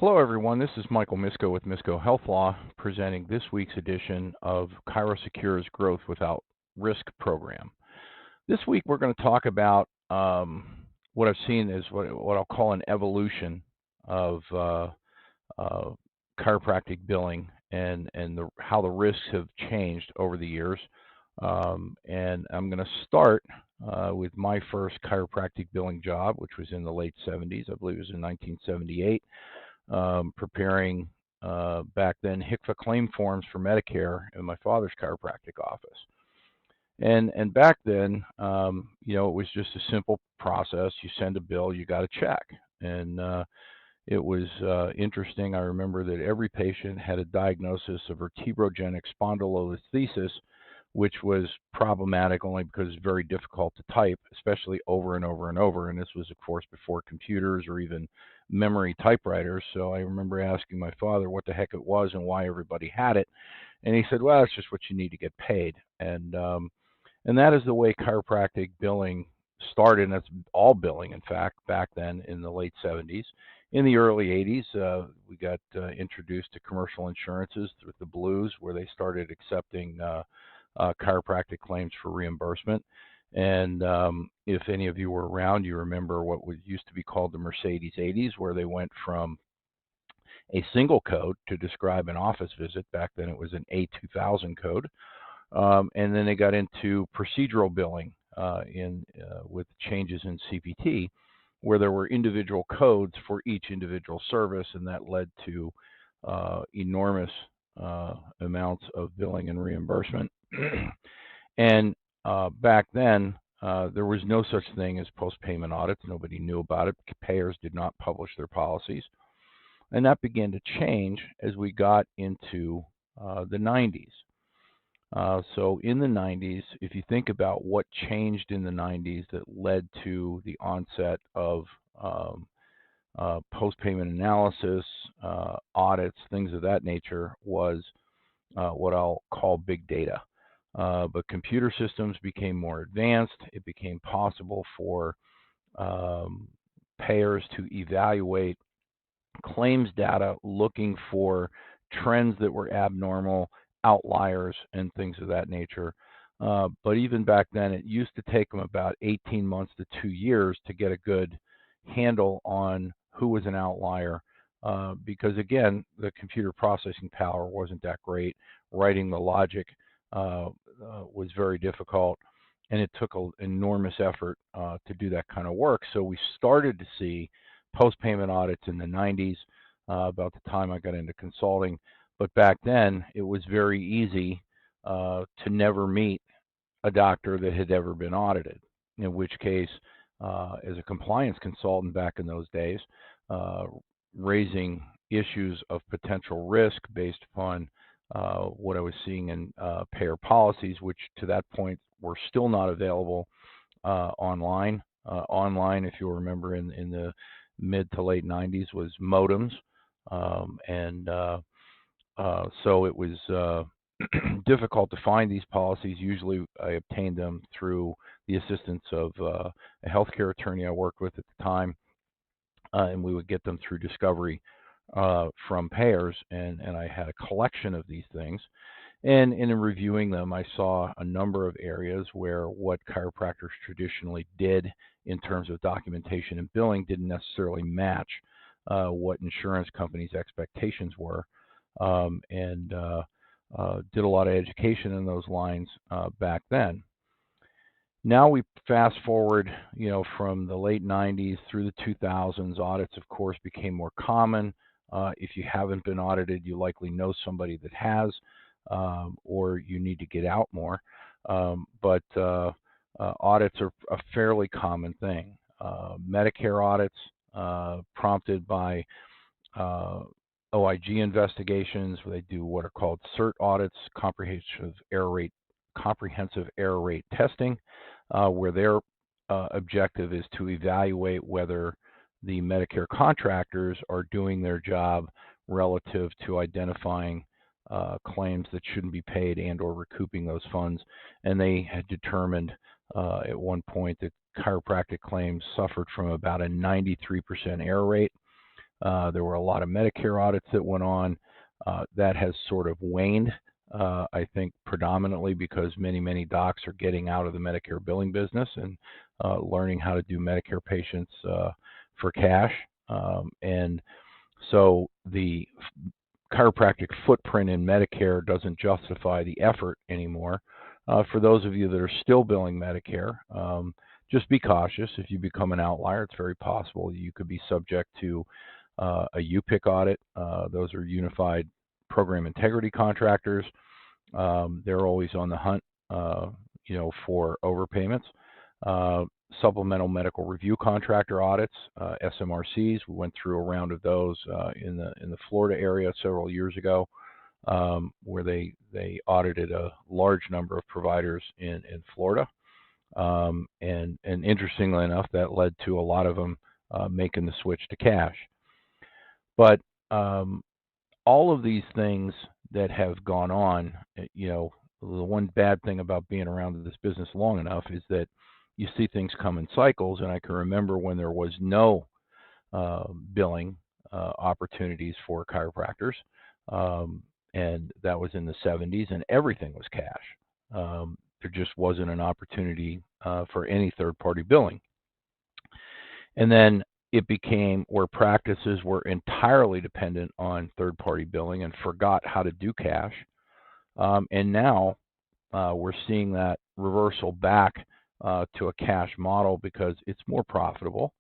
Hello, everyone. This is Michael Miscoe with Miscoe Health Law, presenting this week's edition of ChiroSecure's Growth Without Risk program. This week, we're going to talk about what I've seen as what I'll call an evolution of chiropractic billing and how the risks have changed over the years. And I'm going to start with my first chiropractic billing job, which was in the late 70s. I believe it was in 1978. Preparing back then HCFA claim forms for Medicare in my father's chiropractic office. And back then, it was just a simple process. You send a bill, you got a check. And it was interesting. I remember that every patient had a diagnosis of vertebrogenic spondylolisthesis, which was problematic only because it's very difficult to type, especially over and over and over. And this was, of course, before computers or even memory typewriters. So I remember asking my father what the heck it was and why everybody had it. And he said, well, it's just what you need to get paid. And that is the way chiropractic billing started. And that's all billing, in fact, back then in the late 70s. In the early 80s, we got introduced to commercial insurances with the Blues, where they started accepting chiropractic claims for reimbursement. And if any of you were around, you remember what used to be called the Mercedes 80s, where they went from a single code to describe an office visit. Back then it was an A2000 code. And then they got into procedural billing with changes in CPT, where there were individual codes for each individual service, and that led to enormous amounts of billing and reimbursement. And back then, there was no such thing as post-payment audits. Nobody knew about it. Payers did not publish their policies. And that began to change as we got into the 90s. So in the 90s, if you think about what changed in the 90s that led to the onset of post-payment analysis, audits, things of that nature, was what I'll call big data. But computer systems became more advanced. It became possible for payers to evaluate claims data looking for trends that were abnormal, outliers, and things of that nature. But even back then, it used to take them about 18 months to 2 years to get a good handle on who was an outlier. Because again, the computer processing power wasn't that great. Writing the logic was very difficult, and it took an enormous effort to do that kind of work. So we started to see post-payment audits in the 90s, about the time I got into consulting. But back then, it was very easy to never meet a doctor that had ever been audited, in which case, as a compliance consultant back in those days, raising issues of potential risk based upon what I was seeing in payer policies, which to that point were still not available online. Online, if you'll remember, in the mid to late 90s was modems. So it was difficult to find these policies. Usually I obtained them through the assistance of a healthcare attorney I worked with at the time, and we would get them through discovery from payers, and I had a collection of these things. And in reviewing them, I saw a number of areas where what chiropractors traditionally did in terms of documentation and billing didn't necessarily match what insurance companies' expectations were, and did a lot of education in those lines back then. Now we fast forward, from the late 90s through the 2000s, audits, of course, became more common. If you haven't been audited, you likely know somebody that has, or you need to get out more. But audits are a fairly common thing. Medicare audits, prompted by OIG investigations, where they do what are called CERT audits, comprehensive error rate testing, where their objective is to evaluate whether the Medicare contractors are doing their job relative to identifying claims that shouldn't be paid and or recouping those funds. And they had determined at one point that chiropractic claims suffered from about a 93% error rate. There were a lot of Medicare audits that went on. That has sort of waned, I think, predominantly because many docs are getting out of the Medicare billing business and learning how to do Medicare patients for cash. And so the chiropractic footprint in Medicare doesn't justify the effort anymore. For those of you that are still billing Medicare, just be cautious. If you become an outlier, it's very possible you could be subject to a UPIC audit. Those are Unified Program Integrity Contractors. They're always on the hunt, for overpayments. Supplemental Medical Review Contractor audits, SMRCs. We went through a round of those in the Florida area several years ago, where they audited a large number of providers in Florida. And interestingly enough, that led to a lot of them making the switch to cash. But all of these things that have gone on, the one bad thing about being around this business long enough is that you see things come in cycles. And I can remember when there was no billing opportunities for chiropractors, and that was in the 70s, and everything was cash. There just wasn't an opportunity for any third-party billing. And then it became where practices were entirely dependent on third-party billing and forgot how to do cash. And now we're seeing that reversal back to a cash model because it's more profitable.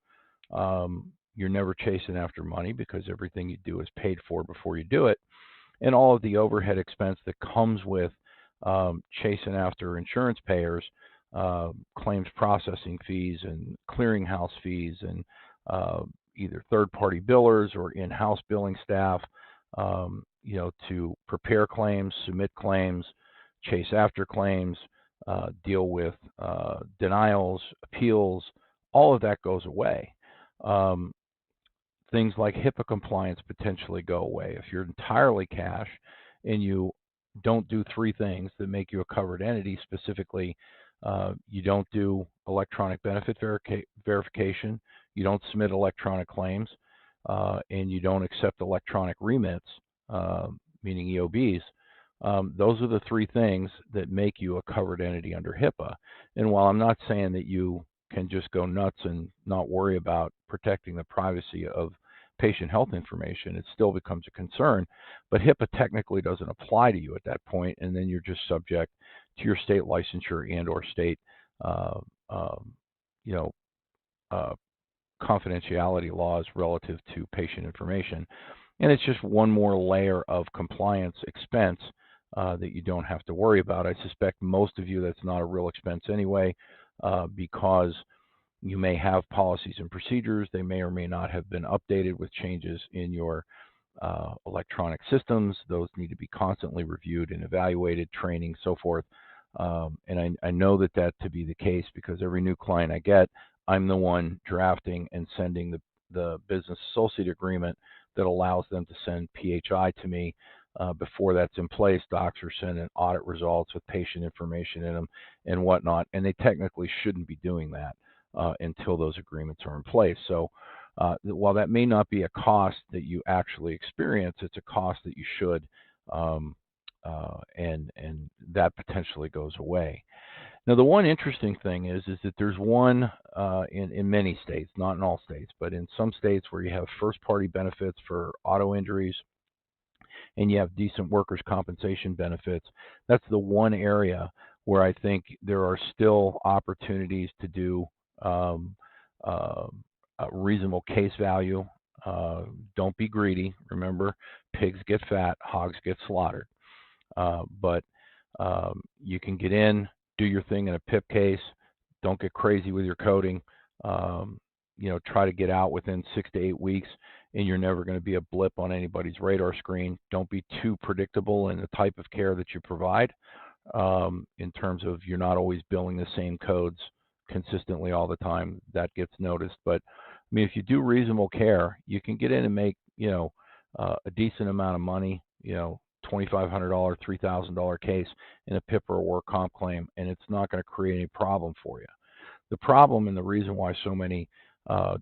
You're never chasing after money because everything you do is paid for before you do it. And all of the overhead expense that comes with chasing after insurance payers, claims processing fees and clearinghouse fees, and either third-party billers or in-house billing staff, to prepare claims, submit claims, chase after claims, deal with denials, appeals. All of that goes away. Things like HIPAA compliance potentially go away. If you're entirely cash and you don't do three things that make you a covered entity, specifically, you don't do electronic benefit verification, you don't submit electronic claims, and you don't accept electronic remits, meaning EOBs. Those are the three things that make you a covered entity under HIPAA. And while I'm not saying that you can just go nuts and not worry about protecting the privacy of patient health information, it still becomes a concern. But HIPAA technically doesn't apply to you at that point, and then you're just subject to your state licensure and or state confidentiality laws relative to patient information. And it's just one more layer of compliance expense that you don't have to worry about. I suspect most of you that's not a real expense anyway, because you may have policies and procedures. They may or may not have been updated with changes in your electronic systems. Those need to be constantly reviewed and evaluated, training, so forth. And I know that to be the case because every new client I get, I'm the one drafting and sending the business associate agreement that allows them to send PHI to me. Before that's in place, docs are sending audit results with patient information in them and whatnot, and they technically shouldn't be doing that until those agreements are in place. So while that may not be a cost that you actually experience, it's a cost that you should, and that potentially goes away. Now, the one interesting thing is that there's one in many states, not in all states, but in some states where you have first-party benefits for auto injuries and you have decent workers' compensation benefits. That's the one area where I think there are still opportunities to do a reasonable case value. Don't be greedy. Remember, pigs get fat, hogs get slaughtered. But you can get in, do your thing in a PIP case. Don't get crazy with your coding. Try to get out within 6 to 8 weeks, and you're never going to be a blip on anybody's radar screen. Don't be too predictable in the type of care that you provide, in terms of you're not always billing the same codes consistently all the time. That gets noticed. But I mean, if you do reasonable care, you can get in and make a decent amount of money. $2,500, $3,000 case in a PIP or a work comp claim, and it's not going to create any problem for you. The problem and the reason why so many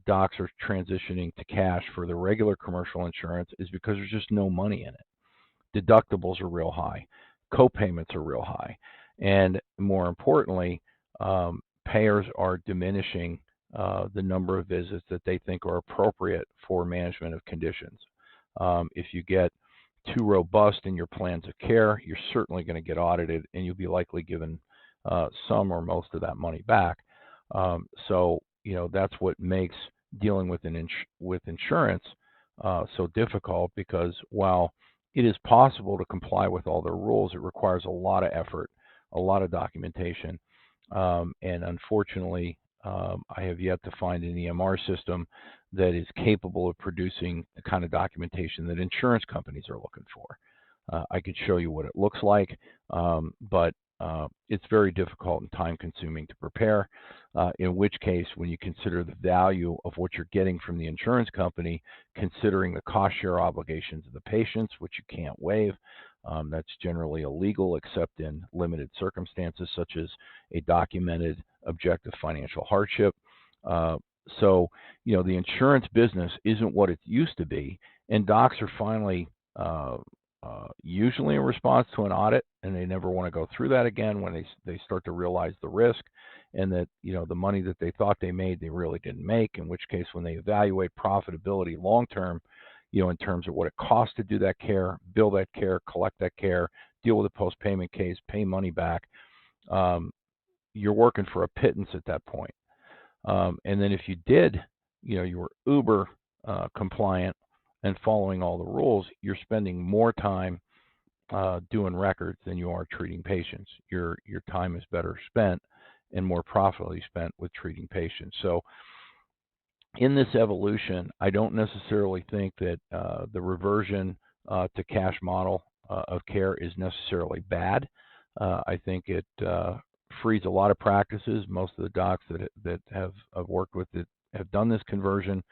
docs are transitioning to cash for the regular commercial insurance is because there's just no money in it. Deductibles are real high, co-payments are real high, and more importantly, payers are diminishing the number of visits that they think are appropriate for management of conditions. If you get too robust in your plans of care, you're certainly going to get audited, and you'll be likely given some or most of that money back. So that's what makes dealing with with insurance so difficult, because while it is possible to comply with all their rules, it requires a lot of effort, a lot of documentation, and unfortunately, I have yet to find an EMR system that is capable of producing the kind of documentation that insurance companies are looking for. I could show you what it looks like, but it's very difficult and time-consuming to prepare, in which case, when you consider the value of what you're getting from the insurance company, considering the cost share obligations of the patients, which you can't waive, that's generally illegal except in limited circumstances, such as a documented objective financial hardship. So, the insurance business isn't what it used to be, and docs are finally usually in response to an audit, and they never want to go through that again when they start to realize the risk, and that the money that they thought they made, they really didn't make, in which case when they evaluate profitability long term, in terms of what it costs to do that care, bill that care, collect that care, deal with a post-payment case, pay money back, you're working for a pittance at that point. And then if you did, you were uber compliant and following all the rules, you're spending more time doing records than you are treating patients. Your time is better spent and more profitably spent with treating patients. So in this evolution, I don't necessarily think that the reversion to cash model of care is necessarily bad. I think it frees a lot of practices. Most of the docs that have worked with it have done this conversion,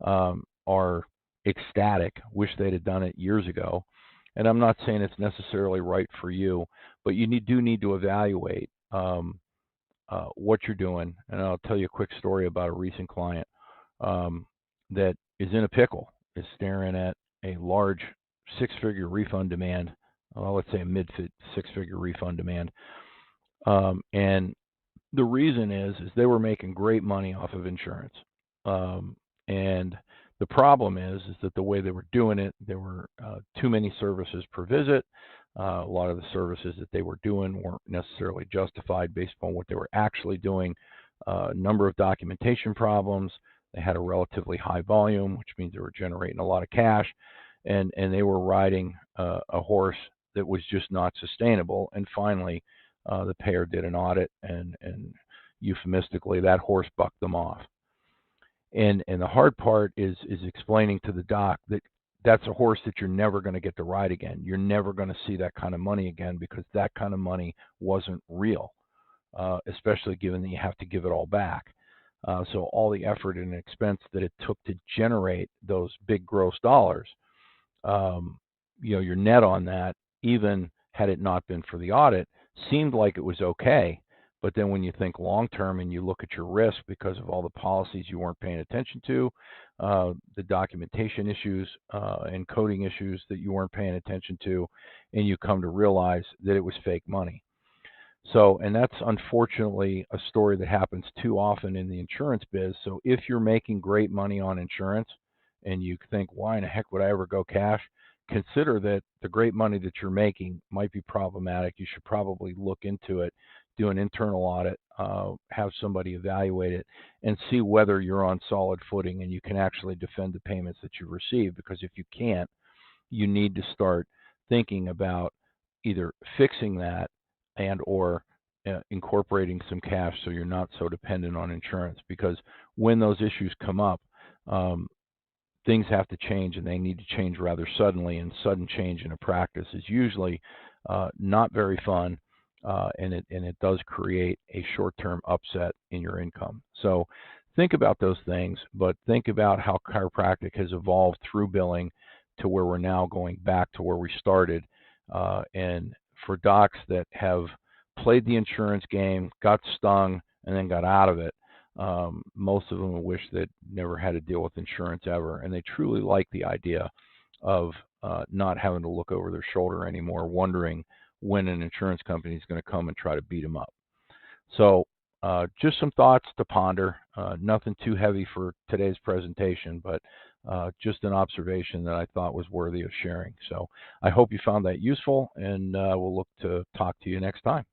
are ecstatic, wish they'd have done it years ago. And I'm not saying it's necessarily right for you, but you do need to evaluate what you're doing. And I'll tell you a quick story about a recent client that is in a pickle, is staring at a large six-figure refund demand, let's say a mid-six-figure refund demand. And the reason is they were making great money off of insurance. And the problem is that the way they were doing it, there were too many services per visit. A lot of the services that they were doing weren't necessarily justified based upon what they were actually doing. A number of documentation problems. They had a relatively high volume, which means they were generating a lot of cash, and they were riding a horse that was just not sustainable. And finally, the payer did an audit, and euphemistically, that horse bucked them off. And the hard part is explaining to the doc that that's a horse that you're never going to get to ride again. You're never going to see that kind of money again, because that kind of money wasn't real, especially given that you have to give it all back. So all the effort and expense that it took to generate those big gross dollars, your net on that, even had it not been for the audit, seemed like it was okay. But then when you think long term and you look at your risk because of all the policies you weren't paying attention to, the documentation issues and coding issues that you weren't paying attention to, and you come to realize that it was fake money. So, and that's unfortunately a story that happens too often in the insurance biz. So if you're making great money on insurance and you think, why in the heck would I ever go cash? Consider that the great money that you're making might be problematic. You should probably look into it, do an internal audit, have somebody evaluate it, and see whether you're on solid footing and you can actually defend the payments that you receive. Because if you can't, you need to start thinking about either fixing that and or incorporating some cash so you're not so dependent on insurance. Because when those issues come up, things have to change, and they need to change rather suddenly, and sudden change in a practice is usually not very fun, and it does create a short-term upset in your income. So think about those things, but think about how chiropractic has evolved through billing to where we're now going back to where we started. And for docs that have played the insurance game, got stung, and then got out of it, Most of them wish they'd never had to deal with insurance ever, and they truly like the idea of not having to look over their shoulder anymore, wondering when an insurance company is going to come and try to beat them up. So just some thoughts to ponder. Nothing too heavy for today's presentation, but just an observation that I thought was worthy of sharing. So I hope you found that useful, and we'll look to talk to you next time.